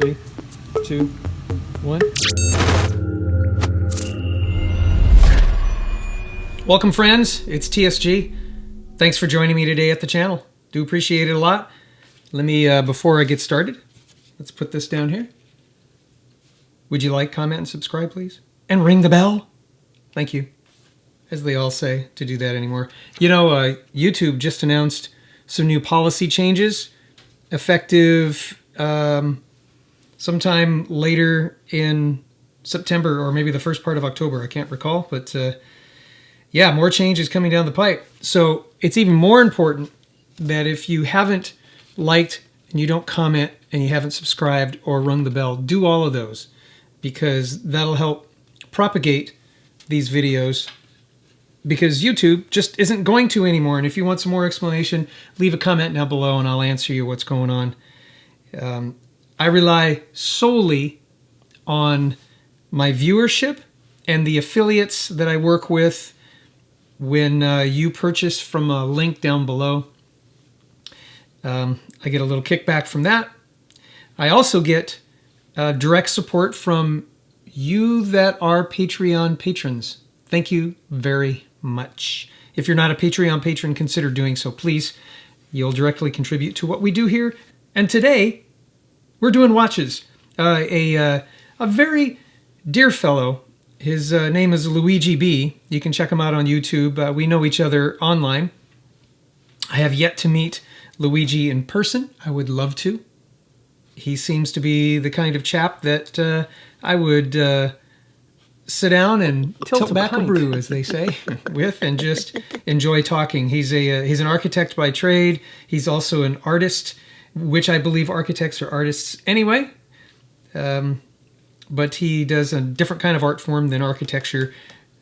3, 2, 1. Welcome, friends. It's TSG. Thanks for joining me today at the channel. Do appreciate it a lot. Let me, before I get started, let's put this down here. Would you like, comment, and subscribe, please? And ring the bell. Thank you. As they all say to do that anymore. You know, YouTube just announced some new policy changes effective sometime later in September or maybe the first part of October. I can't recall, but yeah, more changes coming down the pipe. So it's even more important that if you haven't liked and you don't comment and you haven't subscribed or rung the bell, do all of those, because that'll help propagate these videos, because YouTube just isn't going to anymore. And if you want some more explanation, leave a comment down below and I'll answer you what's going on. I rely solely on my viewership and the affiliates that I work with. When you purchase from a link down below, I get a little kickback from that. I also get direct support from you that are Patreon patrons. Thank you very much. If you're not a Patreon patron, consider doing so, please. You'll directly contribute to what we do here. And today, we're doing watches. A very dear fellow, his name is Luigi B. You can check him out on YouTube. We know each other online. I have yet to meet Luigi in person. I would love to. He seems to be the kind of chap that I would sit down and tilt back a brew, as they say, with, and just enjoy talking. He's an architect by trade. He's also an artist, which I believe architects are artists anyway. But he does a different kind of art form than architecture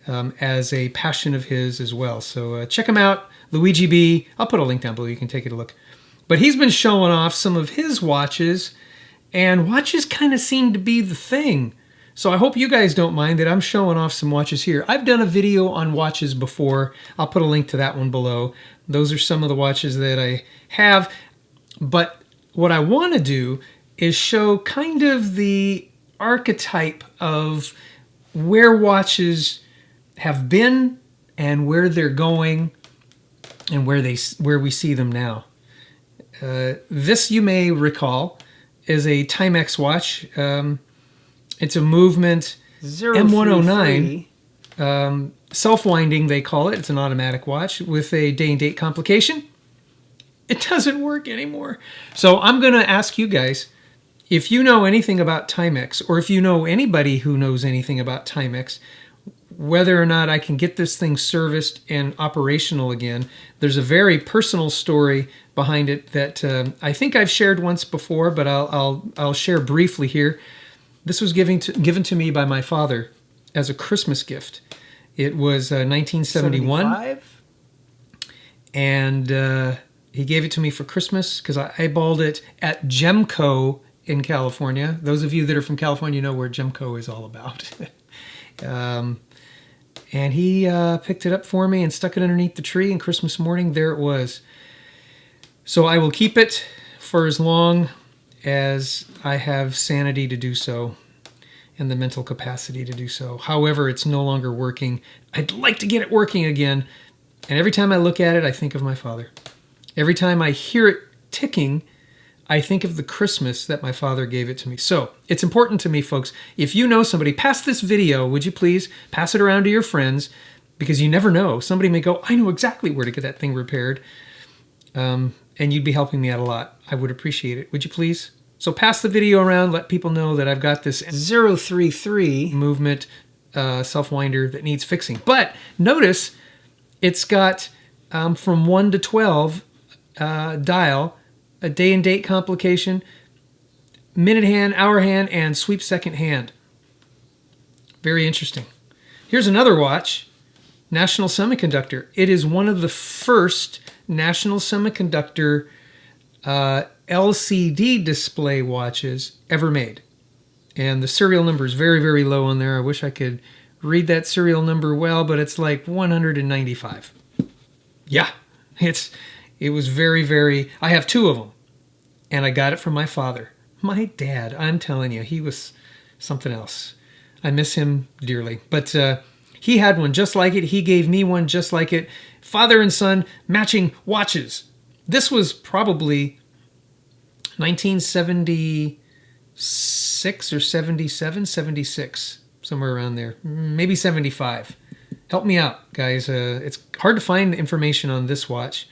as a passion of his as well. So check him out, Luigi B. I'll put a link down below. You can take it a look. But he's been showing off some of his watches, and watches kind of seem to be the thing. So I hope you guys don't mind that I'm showing off some watches here. I've done a video on watches before. I'll put a link to that one below. Those are some of the watches that I have. But what I want to do is show kind of the archetype of where watches have been and where they're going and where we see them now. This, you may recall, is a Timex watch. It's a Movement M109, self-winding they call it. It's an automatic watch with a day and date complication. It doesn't work anymore. So I'm going to ask you guys, if you know anything about Timex, or if you know anybody who knows anything about Timex, whether or not I can get this thing serviced and operational again. There's a very personal story behind it that I think I've shared once before, but I'll share briefly here. This was given to me by my father as a Christmas gift. It was 1971. 75? And he gave it to me for Christmas because I eyeballed it at Gemco in California. Those of you that are from California know where Gemco is all about. And he picked it up for me and stuck it underneath the tree, and Christmas morning, there it was. So I will keep it for as long as I have sanity to do so and the mental capacity to do so. However, it's no longer working. I'd like to get it working again. And every time I look at it, I think of my father. Every time I hear it ticking, I think of the Christmas that my father gave it to me. So it's important to me, folks. If you know somebody, pass this video, would you please? Pass it around to your friends, because you never know. Somebody may go, I know exactly where to get that thing repaired. And you'd be helping me out a lot. I would appreciate it. Would you please? So pass the video around. Let people know that I've got this 033 Movement self-winder that needs fixing. But notice it's got from 1 to 12 dial, a day and date complication, minute hand, hour hand, and sweep second hand. Very interesting. Here's another watch, National Semiconductor. It is one of the first National Semiconductor LCD display watches ever made. And the serial number is very, very low on there. I wish I could read that serial number well, but it's like 195. Yeah, it was very, very... I have two of them, and I got it from my father. My dad, I'm telling you, he was something else. I miss him dearly. But he had one just like it. He gave me one just like it. Father and son matching watches. This was probably 1976 or 77, 76, somewhere around there. Maybe 75. Help me out, guys. It's hard to find information on this watch,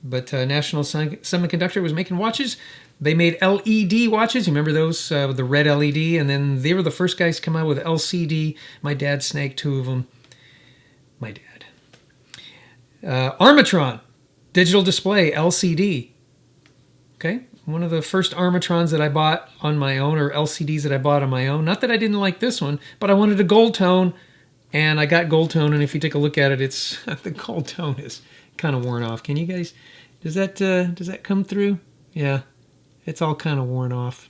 but National Semiconductor was making watches. They made LED watches. You remember those with the red LED? And then they were the first guys to come out with LCD. My dad snagged 2 of them. My dad. Armatron, digital display, LCD. Okay, one of the first Armatrons that I bought on my own, or LCDs that I bought on my own. Not that I didn't like this one, but I wanted a gold tone, and I got gold tone. And if you take a look at it, it's the gold tone is kind of worn off. Can you guys? Does that come through? Yeah, it's all kind of worn off.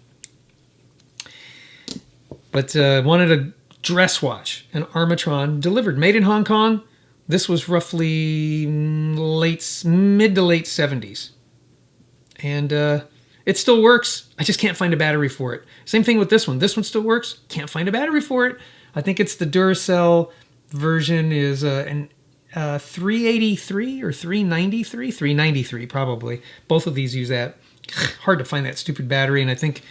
But wanted a dress watch, an Armatron, delivered, made in Hong Kong. This was roughly mid to late 70s. And it still works. I just can't find a battery for it. Same thing with this one. This one still works. Can't find a battery for it. I think it's the Duracell version is an 383 or 393? 393 probably. Both of these use that. Hard to find that stupid battery. And I think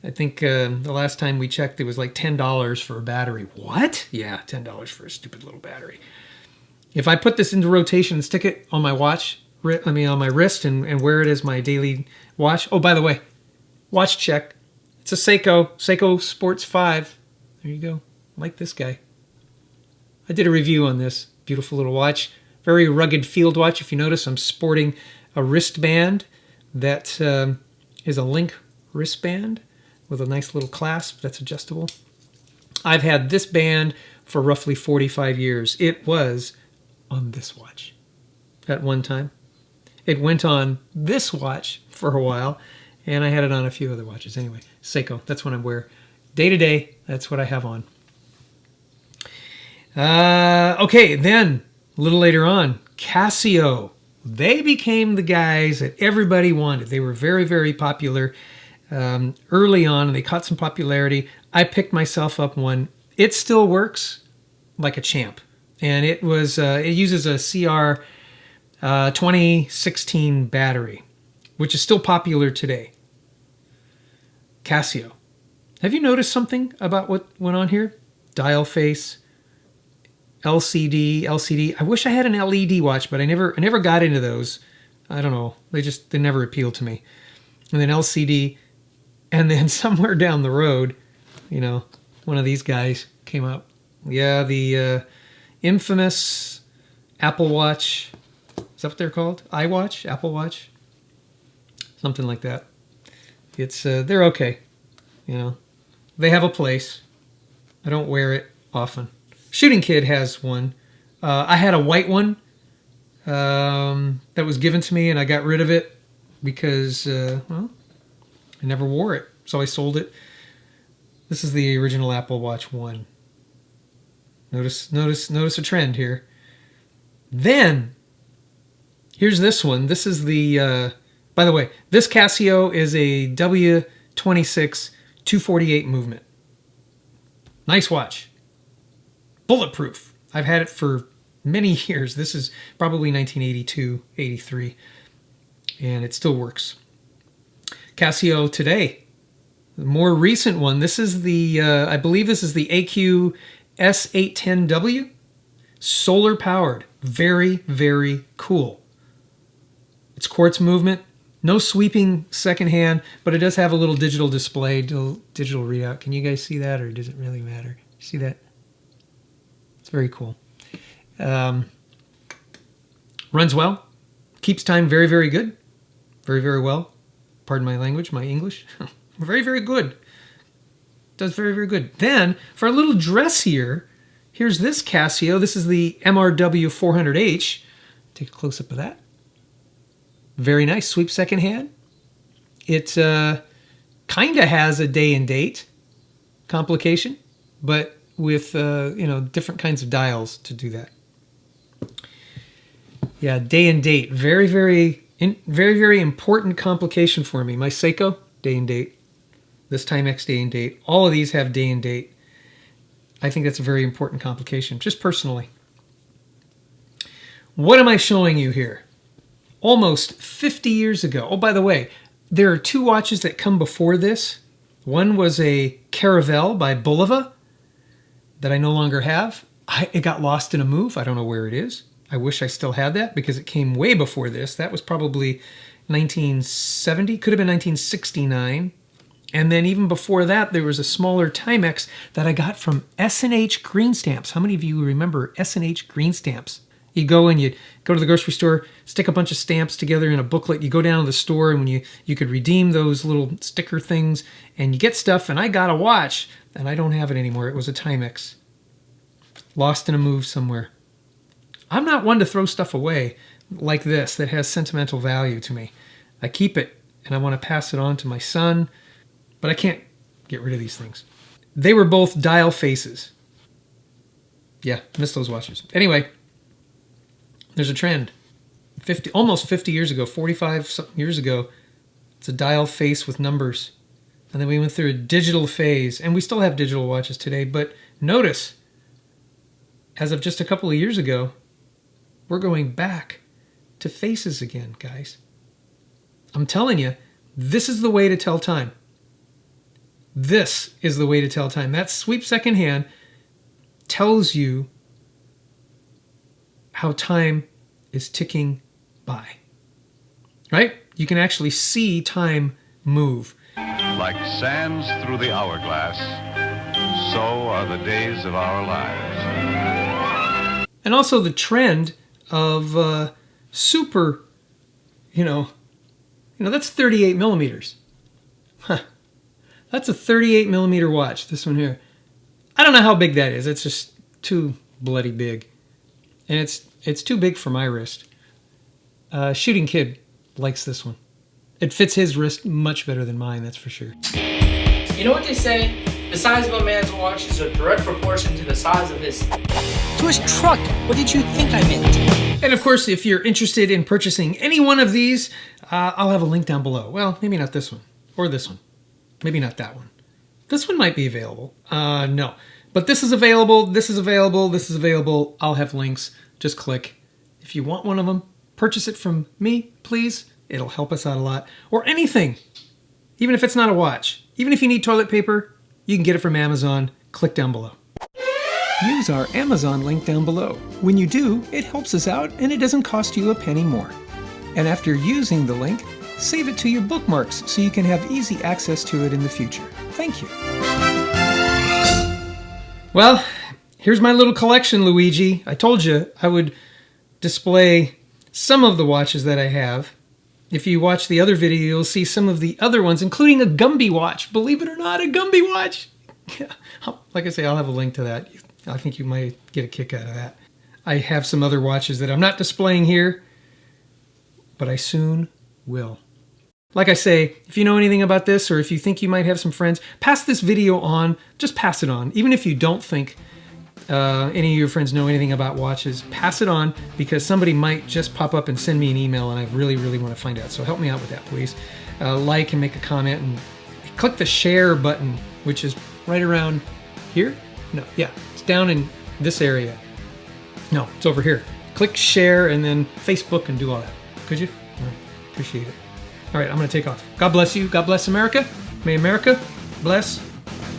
the last time we checked, it was like $10 for a battery. What? Yeah, $10 for a stupid little battery. If I put this into rotation and stick it on my watch, on my wrist and wear it as my daily watch. Oh, by the way, watch check. It's a Seiko Sports 5. There you go. Like this guy. I did a review on this beautiful little watch. Very rugged field watch. If you notice, I'm sporting a wristband that is a Link wristband with a nice little clasp that's adjustable. I've had this band for roughly 45 years. It was on this watch at one time. It went on this watch for a while, and I had it on a few other watches. Anyway, Seiko, that's what I wear. Day to day, that's what I have on. Okay, then, a little later on, Casio. They became the guys that everybody wanted. They were very, very popular early on, and they caught some popularity. I picked myself up one. It still works like a champ. And it uses a CR 2016 battery, which is still popular today. Casio. Have you noticed something about what went on here? Dial face, LCD. I wish I had an LED watch, but I never got into those. I don't know. They never appealed to me. And then LCD, and then somewhere down the road, one of these guys came up. Yeah, the infamous Applewatch. Is that what they're called? iWatch? Apple Watch? Something like that. It's they're okay. They have a place. I don't wear it often. Shooting Kid has one. I had a white one that was given to me, and I got rid of it because, I never wore it, so I sold it. This is the original Apple Watch 1. Notice a trend here. Then, here's this one. This is the, by the way, this Casio is a W26 248 movement. Nice watch. Bulletproof. I've had it for many years. This is probably 1982, 83, and it still works. Casio today, the more recent one. This is the, I believe this is the AQ S810W, solar powered. Very, very cool. It's quartz movement, no sweeping second hand, but it does have a little digital display, digital readout. Can you guys see that, or does it really matter? See that? It's very cool. Runs well, keeps time very, very good, very, very well. Pardon my language, my English. Very, very good. Does very, very good. Then, for a little dressier, here's this Casio. This is the MRW 400H. Take a close-up of that. Very nice. Sweep second hand. It kind of has a day and date complication, but with different kinds of dials to do that. Yeah, day and date. Very, very important complication for me. My Seiko, day and date. this Timex day and date. All of these have day and date. I think that's a very important complication, just personally. What am I showing you here? Almost 50 years ago. Oh, by the way, there are 2 watches that come before this. One was a Caravelle by Bulova that I no longer have. It got lost in a move. I don't know where it is. I wish I still had that because it came way before this. That was probably 1970, could have been 1969. And then even before that, there was a smaller Timex that I got from S&H Green Stamps. How many of you remember S&H Green Stamps? You go and you go to the grocery store, stick a bunch of stamps together in a booklet. You go down to the store and when you could redeem those little sticker things and you get stuff. And I got a watch and I don't have it anymore. It was a Timex. Lost in a move somewhere. I'm not one to throw stuff away like this that has sentimental value to me. I keep it and I want to pass it on to my son, but I can't get rid of these things. They were both dial faces. Yeah, missed those watches. Anyway, there's a trend. Almost 50 years ago, 45 something years ago, it's a dial face with numbers. And then we went through a digital phase, and we still have digital watches today, but notice, as of just a couple of years ago, we're going back to faces again, guys. I'm telling you, this is the way to tell time. This is the way to tell time. That sweep second hand tells you how time is ticking by. Right? You can actually see time move. Like sands through the hourglass, so are the days of our lives. And also the trend of super, that's 38 millimeters. Huh. That's a 38 millimeter watch, this one here. I don't know how big that is. It's just too bloody big. And it's too big for my wrist. Shooting Kid likes this one. It fits his wrist much better than mine, that's for sure. You know what they say? The size of a man's watch is a direct proportion to the size of his... To his truck. What did you think I meant? And of course, if you're interested in purchasing any one of these, I'll have a link down below. Well, maybe not this one. Or this one. Maybe not that one. This one might be available. No. But this is available, this is available, this is available. I'll have links. Just click. If you want one of them, purchase it from me, please. It'll help us out a lot. Or anything. Even if it's not a watch. Even if you need toilet paper, you can get it from Amazon. Click down below. Use our Amazon link down below. When you do, it helps us out and it doesn't cost you a penny more. And after using the link, save it to your bookmarks so you can have easy access to it in the future. Thank you. Well, here's my little collection, Luigi. I told you I would display some of the watches that I have. If you watch the other video, you'll see some of the other ones, including a Gumby watch. Believe it or not, a Gumby watch. Yeah. Like I say, I'll have a link to that. I think you might get a kick out of that. I have some other watches that I'm not displaying here, but I soon will. Like I say, if you know anything about this or if you think you might have some friends, pass this video on. Just pass it on. Even if you don't think any of your friends know anything about watches, pass it on because somebody might just pop up and send me an email and I really, really want to find out. So help me out with that, please. Like and make a comment and click the share button, which is right around here. No, yeah, it's down in this area. No, it's over here. Click share and then Facebook and do all that. Could you? All right, appreciate it. All right, I'm going to take off. God bless you. God bless America. May America bless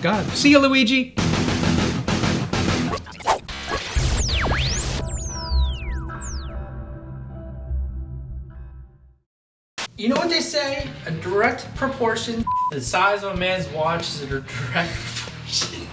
God. See you, Luigi. You know what they say? A direct proportion to the size of a man's watch is a direct proportion.